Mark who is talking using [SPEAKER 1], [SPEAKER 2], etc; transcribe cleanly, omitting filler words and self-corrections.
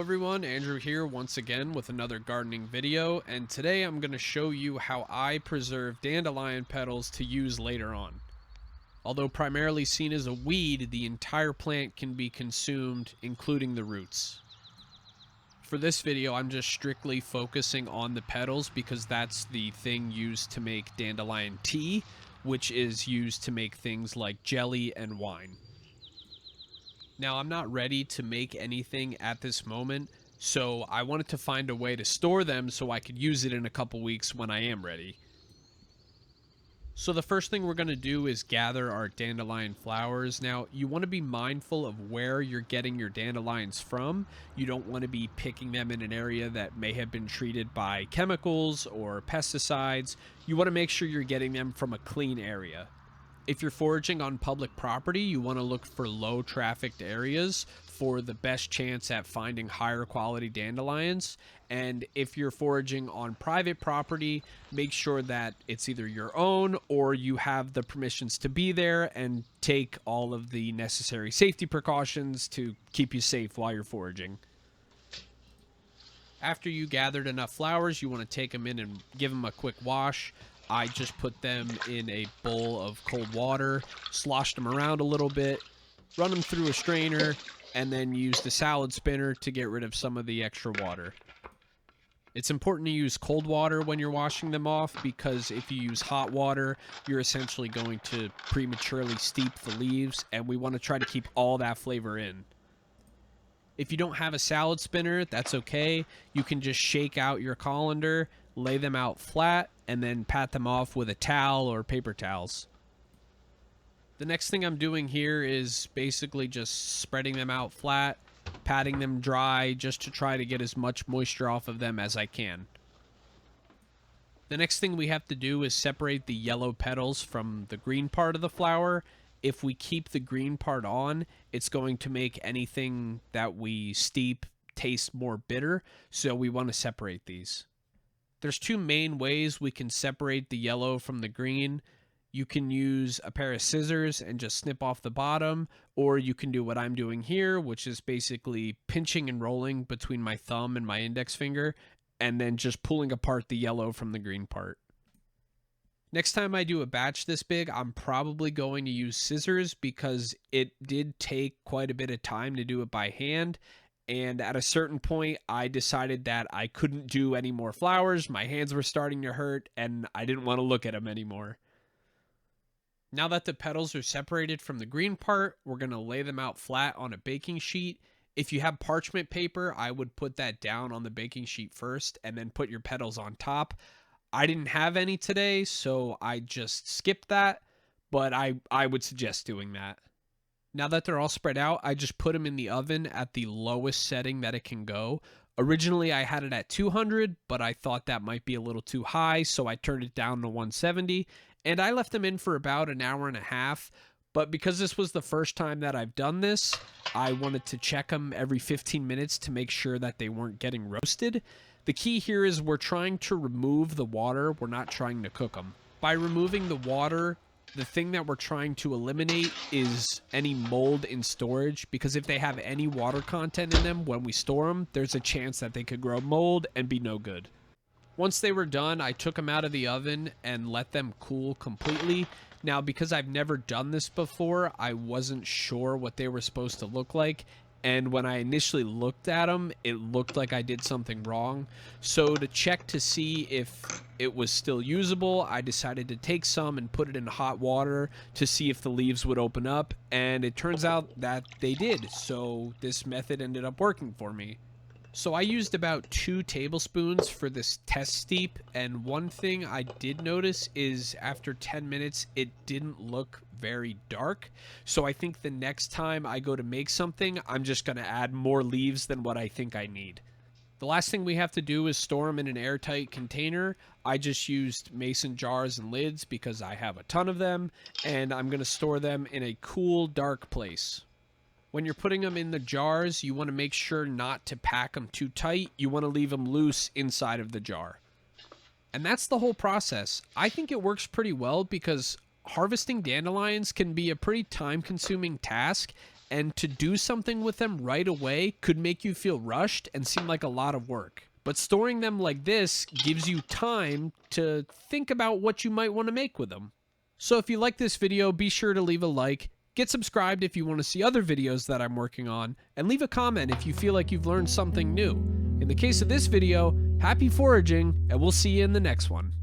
[SPEAKER 1] everyone, Andrew here once again with another gardening video, and today I'm going to show you how I preserve dandelion petals to use later on. Although primarily seen as a weed, the entire plant can be consumed, including the roots. For this video, I'm just strictly focusing on the petals because that's the thing used to make dandelion tea, which is used to make things like jelly and wine. Now, I'm not ready to make anything at this moment, so I wanted to find a way to store them so I could use it in a couple weeks when I am ready. So the first thing we're going to do is gather our dandelion flowers. Now, you want to be mindful of where you're getting your dandelions from. You don't want to be picking them in an area that may have been treated by chemicals or pesticides. You want to make sure you're getting them from a clean area. If you're foraging on public property, you want to look for low trafficked areas for the best chance at finding higher quality dandelions. And if you're foraging on private property, make sure that it's either your own or you have the permissions to be there and take all of the necessary safety precautions to keep you safe while you're foraging. After you gathered enough flowers, you want to take them in and give them a quick wash. I just put them in a bowl of cold water, sloshed them around a little bit, run them through a strainer, and then use the salad spinner to get rid of some of the extra water. It's important to use cold water when you're washing them off because if you use hot water, you're essentially going to prematurely steep the leaves, and we want to try to keep all that flavor in. If you don't have a salad spinner, that's okay. You can just shake out your colander, lay them out flat, and then pat them off with a towel or paper towels. The next thing I'm doing here is basically just spreading them out flat, patting them dry just to try to get as much moisture off of them as I can. The next thing we have to do is separate the yellow petals from the green part of the flower. If we keep the green part on, it's going to make anything that we steep taste more bitter, so we want to separate these. There's two main ways we can separate the yellow from the green. You can use a pair of scissors and just snip off the bottom, or you can do what I'm doing here, which is basically pinching and rolling between my thumb and my index finger, and then just pulling apart the yellow from the green part. Next time I do a batch this big, I'm probably going to use scissors because it did take quite a bit of time to do it by hand. And at a certain point, I decided that I couldn't do any more flowers. My hands were starting to hurt, and I didn't want to look at them anymore. Now that the petals are separated from the green part, we're going to lay them out flat on a baking sheet. If you have parchment paper, I would put that down on the baking sheet first and then put your petals on top. I didn't have any today, so I just skipped that, but I would suggest doing that. Now that they're all spread out, I just put them in the oven at the lowest setting that it can go. Originally, I had it at 200, but I thought that might be a little too high, so I turned it down to 170, and I left them in for about an hour and a half. But because this was the first time that I've done this, I wanted to check them every 15 minutes to make sure that they weren't getting roasted. The key here is we're trying to remove the water. We're not trying to cook them. By removing the water, the thing that we're trying to eliminate is any mold in storage, because if they have any water content in them when we store them, there's a chance that they could grow mold and be no good. Once they were done, I took them out of the oven and let them cool completely. Now, because I've never done this before, I wasn't sure what they were supposed to look like. And when I initially looked at them, it looked like I did something wrong. So to check to see if it was still usable, I decided to take some and put it in hot water to see if the leaves would open up. And it turns out that they did. So this method ended up working for me. So I used about 2 tablespoons for this test steep, and one thing I did notice is after 10 minutes it didn't look very dark. So I think the next time I go to make something, I'm just going to add more leaves than what I think I need. The last thing we have to do is store them in an airtight container. I just used mason jars and lids because I have a ton of them, and I'm going to store them in a cool, dark place. When you're putting them in the jars, you want to make sure not to pack them too tight. You want to leave them loose inside of the jar. And that's the whole process. I think it works pretty well because harvesting dandelions can be a pretty time-consuming task, and to do something with them right away could make you feel rushed and seem like a lot of work. But storing them like this gives you time to think about what you might want to make with them. So if you like this video, be sure to leave a like, get subscribed if you want to see other videos that I'm working on, and leave a comment if you feel like you've learned something new. In the case of this video, happy foraging, and we'll see you in the next one.